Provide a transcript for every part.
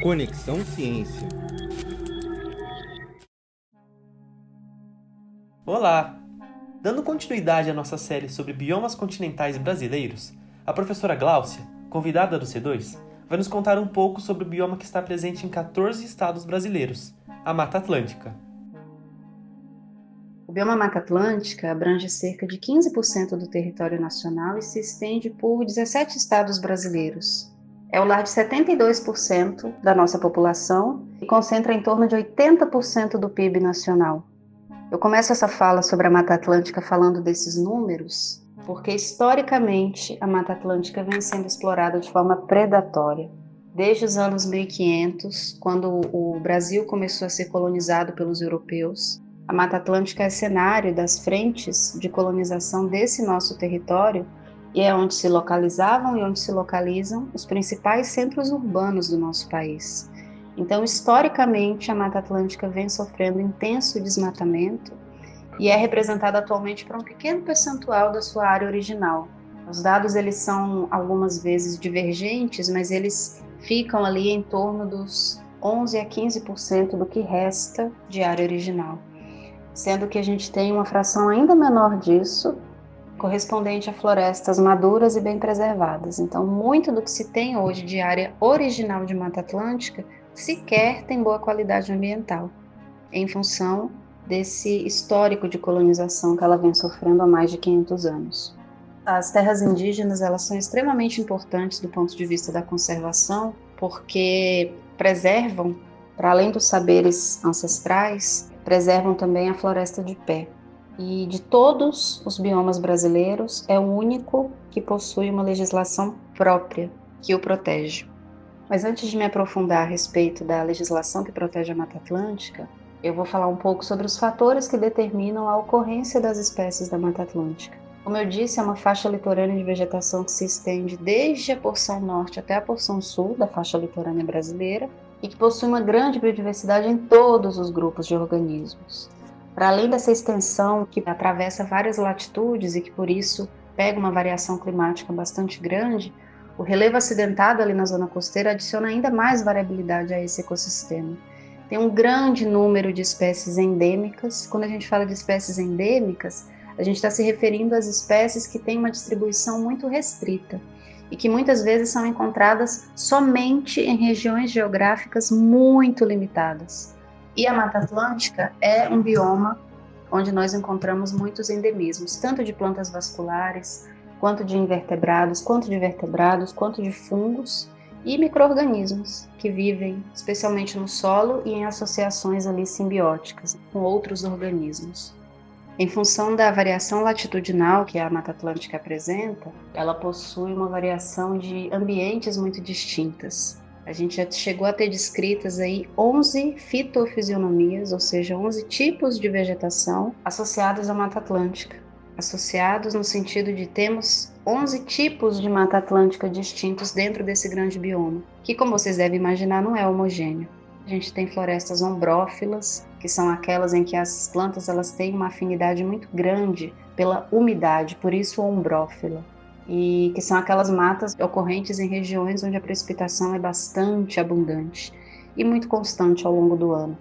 Conexão Ciência. Olá! Dando continuidade à nossa série sobre biomas continentais brasileiros, a professora Gláucia, convidada do C2, vai nos contar um pouco sobre o bioma que está presente em 14 estados brasileiros, a Mata Atlântica. O bioma Mata Atlântica abrange cerca de 15% do território nacional e se estende por 17 estados brasileiros. É o lar de 72% da nossa população e concentra em torno de 80% do PIB nacional. Eu começo essa fala sobre a Mata Atlântica falando desses números, porque historicamente a Mata Atlântica vem sendo explorada de forma predatória. Desde os anos 1500, quando o Brasil começou a ser colonizado pelos europeus, a Mata Atlântica é cenário das frentes de colonização desse nosso território e é onde se localizavam e onde se localizam os principais centros urbanos do nosso país. Então, historicamente, a Mata Atlântica vem sofrendo intenso desmatamento e é representada atualmente por um pequeno percentual da sua área original. Os dados eles são algumas vezes divergentes, mas eles ficam ali em torno dos 11 a 15% do que resta de área original, sendo que a gente tem uma fração ainda menor disso, correspondente a florestas maduras e bem preservadas. Então, muito do que se tem hoje de área original de Mata Atlântica sequer tem boa qualidade ambiental, em função desse histórico de colonização que ela vem sofrendo há mais de 500 anos. As terras indígenas elas são extremamente importantes do ponto de vista da conservação, porque preservam, para além dos saberes ancestrais, preservam também a floresta de pé. E de todos os biomas brasileiros, é o único que possui uma legislação própria que o protege. Mas antes de me aprofundar a respeito da legislação que protege a Mata Atlântica, eu vou falar um pouco sobre os fatores que determinam a ocorrência das espécies da Mata Atlântica. Como eu disse, é uma faixa litorânea de vegetação que se estende desde a porção norte até a porção sul da faixa litorânea brasileira e que possui uma grande biodiversidade em todos os grupos de organismos. Para além dessa extensão que atravessa várias latitudes e que por isso pega uma variação climática bastante grande, o relevo acidentado ali na zona costeira adiciona ainda mais variabilidade a esse ecossistema. Tem um grande número de espécies endêmicas. Quando a gente fala de espécies endêmicas, a gente está se referindo às espécies que têm uma distribuição muito restrita e que muitas vezes são encontradas somente em regiões geográficas muito limitadas. E a Mata Atlântica é um bioma onde nós encontramos muitos endemismos, tanto de plantas vasculares, quanto de invertebrados, quanto de vertebrados, quanto de fungos e micro-organismos que vivem especialmente no solo e em associações ali simbióticas com outros organismos. Em função da variação latitudinal que a Mata Atlântica apresenta, ela possui uma variação de ambientes muito distintas. A gente já chegou a ter descritas aí 11 fitofisionomias, ou seja, 11 tipos de vegetação associados à Mata Atlântica. Associados no sentido de termos 11 tipos de Mata Atlântica distintos dentro desse grande bioma, que, como vocês devem imaginar, não é homogêneo. A gente tem florestas ombrófilas, que são aquelas em que as plantas elas têm uma afinidade muito grande pela umidade, por isso ombrófila, e que são aquelas matas ocorrentes em regiões onde a precipitação é bastante abundante e muito constante ao longo do ano.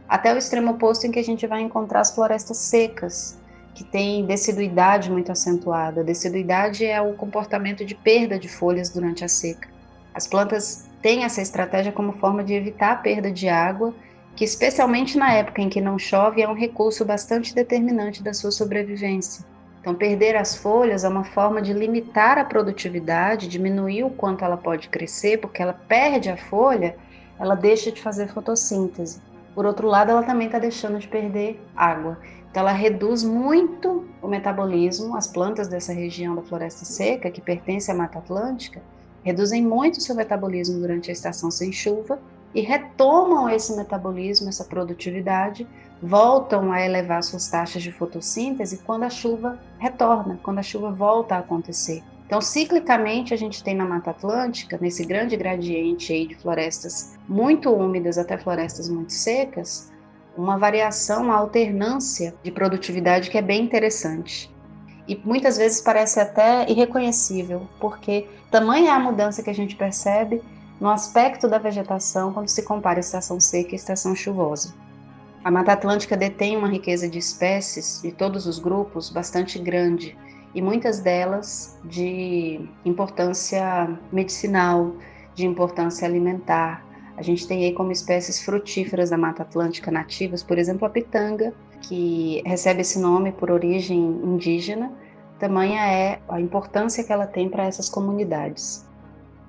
Até o extremo oposto em que a gente vai encontrar as florestas secas, que têm deciduidade muito acentuada. Deciduidade é o comportamento de perda de folhas durante a seca. As plantas têm essa estratégia como forma de evitar a perda de água, que especialmente na época em que não chove é um recurso bastante determinante da sua sobrevivência. Então, perder as folhas é uma forma de limitar a produtividade, diminuir o quanto ela pode crescer, porque ela perde a folha, ela deixa de fazer fotossíntese. Por outro lado, ela também está deixando de perder água. Então, ela reduz muito o metabolismo. As plantas dessa região da floresta seca, que pertence à Mata Atlântica, reduzem muito o seu metabolismo durante a estação sem chuva e retomam esse metabolismo, essa produtividade, voltam a elevar suas taxas de fotossíntese quando a chuva retorna, quando a chuva volta a acontecer. Então, ciclicamente, a gente tem na Mata Atlântica, nesse grande gradiente aí de florestas muito úmidas até florestas muito secas, uma variação, uma alternância de produtividade que é bem interessante. E muitas vezes parece até irreconhecível, porque tamanha é a mudança que a gente percebe no aspecto da vegetação quando se compara a estação seca e a estação chuvosa. A Mata Atlântica detém uma riqueza de espécies de todos os grupos bastante grande e muitas delas de importância medicinal, de importância alimentar. A gente tem aí como espécies frutíferas da Mata Atlântica nativas, por exemplo, a pitanga, que recebe esse nome por origem indígena, tamanha é a importância que ela tem para essas comunidades.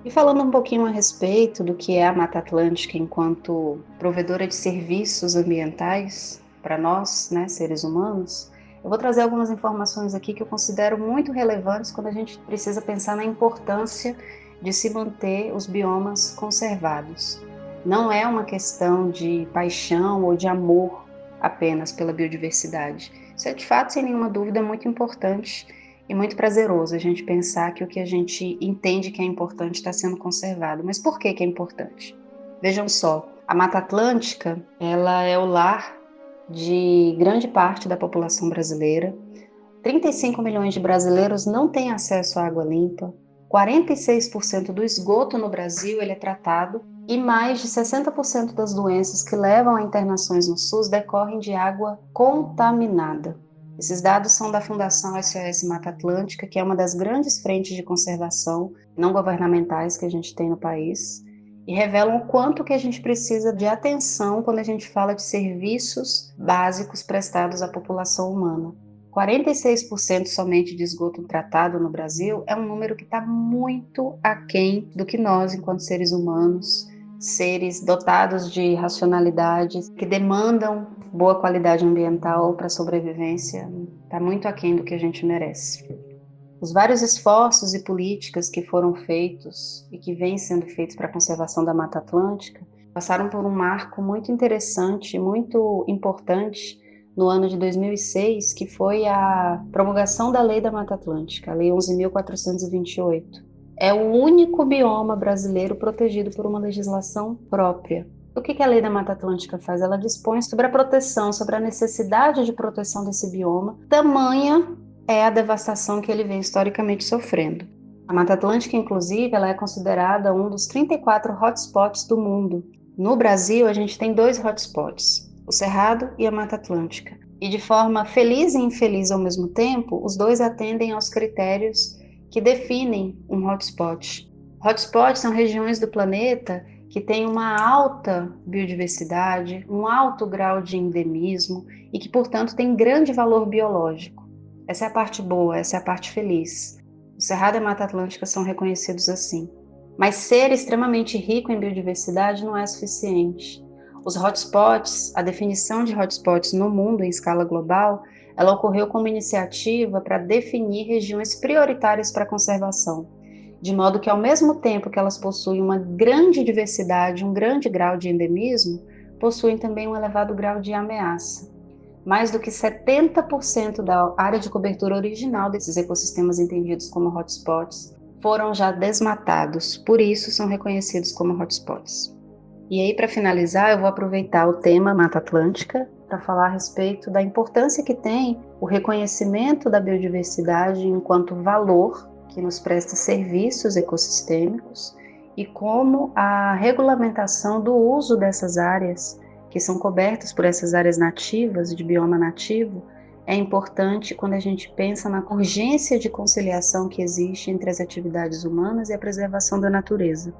E falando um pouquinho a respeito do que é a Mata Atlântica enquanto provedora de serviços ambientais para nós, né, seres humanos, eu vou trazer algumas informações aqui que eu considero muito relevantes quando a gente precisa pensar na importância de se manter os biomas conservados. Não é uma questão de paixão ou de amor apenas pela biodiversidade. Isso é de fato, sem nenhuma dúvida, muito importante e muito prazeroso a gente pensar que o que a gente entende que é importante está sendo conservado. Mas por que é importante? Vejam só, a Mata Atlântica, ela é o lar de grande parte da população brasileira. 35 milhões de brasileiros não têm acesso à água limpa. 46% do esgoto no Brasil ele é tratado e mais de 60% das doenças que levam a internações no SUS decorrem de água contaminada. Esses dados são da Fundação SOS Mata Atlântica, que é uma das grandes frentes de conservação não governamentais que a gente tem no país, e revelam o quanto que a gente precisa de atenção quando a gente fala de serviços básicos prestados à população humana. 46% somente de esgoto tratado no Brasil é um número que está muito aquém do que nós, enquanto seres humanos, seres dotados de racionalidade, que demandam boa qualidade ambiental para a sobrevivência, está muito aquém do que a gente merece. Os vários esforços e políticas que foram feitos e que vêm sendo feitos para a conservação da Mata Atlântica passaram por um marco muito interessante, muito importante, no ano de 2006, que foi a promulgação da Lei da Mata Atlântica, a Lei 11.428. É o único bioma brasileiro protegido por uma legislação própria. O que a Lei da Mata Atlântica faz? Ela dispõe sobre a proteção, sobre a necessidade de proteção desse bioma, tamanha é a devastação que ele vem historicamente sofrendo. A Mata Atlântica, inclusive, ela é considerada um dos 34 hotspots do mundo. No Brasil, a gente tem 2 hotspots, o Cerrado e a Mata Atlântica. E de forma feliz e infeliz ao mesmo tempo, os 2 atendem aos critérios que definem um hotspot. Hotspots são regiões do planeta que têm uma alta biodiversidade, um alto grau de endemismo e que, portanto, têm grande valor biológico. Essa é a parte boa, essa é a parte feliz. O Cerrado e a Mata Atlântica são reconhecidos assim. Mas ser extremamente rico em biodiversidade não é suficiente. Os hotspots, a definição de hotspots no mundo em escala global, ela ocorreu como iniciativa para definir regiões prioritárias para a conservação, de modo que ao mesmo tempo que elas possuem uma grande diversidade, um grande grau de endemismo, possuem também um elevado grau de ameaça. Mais do que 70% da área de cobertura original desses ecossistemas entendidos como hotspots foram já desmatados, por isso são reconhecidos como hotspots. E aí, para finalizar, eu vou aproveitar o tema Mata Atlântica para falar a respeito da importância que tem o reconhecimento da biodiversidade enquanto valor que nos presta serviços ecossistêmicos e como a regulamentação do uso dessas áreas, que são cobertas por essas áreas nativas, de bioma nativo, é importante quando a gente pensa na urgência de conciliação que existe entre as atividades humanas e a preservação da natureza.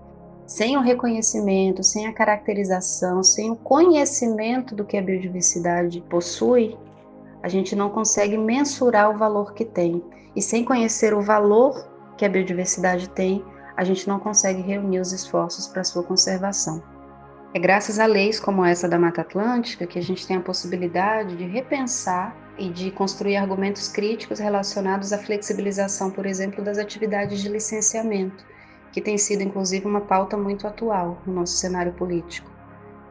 Sem o reconhecimento, sem a caracterização, sem o conhecimento do que a biodiversidade possui, a gente não consegue mensurar o valor que tem. E sem conhecer o valor que a biodiversidade tem, a gente não consegue reunir os esforços para a sua conservação. É graças a leis como essa da Mata Atlântica que a gente tem a possibilidade de repensar e de construir argumentos críticos relacionados à flexibilização, por exemplo, das atividades de licenciamento, que tem sido inclusive uma pauta muito atual no nosso cenário político.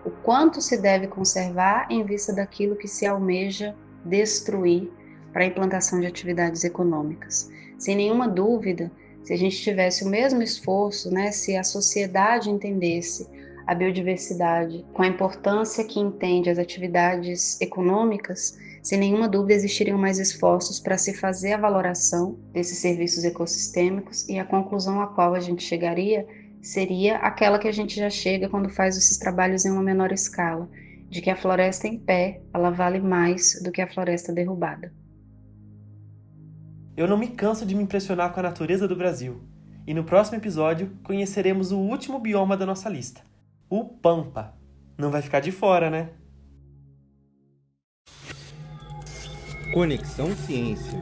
O quanto se deve conservar em vista daquilo que se almeja destruir para a implantação de atividades econômicas. Sem nenhuma dúvida, se a gente tivesse o mesmo esforço, se a sociedade entendesse a biodiversidade com a importância que entende as atividades econômicas, sem nenhuma dúvida existiriam mais esforços para se fazer a valoração desses serviços ecossistêmicos e a conclusão a qual a gente chegaria seria aquela que a gente já chega quando faz esses trabalhos em uma menor escala, de que a floresta em pé, ela vale mais do que a floresta derrubada. Eu não me canso de me impressionar com a natureza do Brasil. E no próximo episódio conheceremos o último bioma da nossa lista, o Pampa. Não vai ficar de fora, né? Conexão Ciência.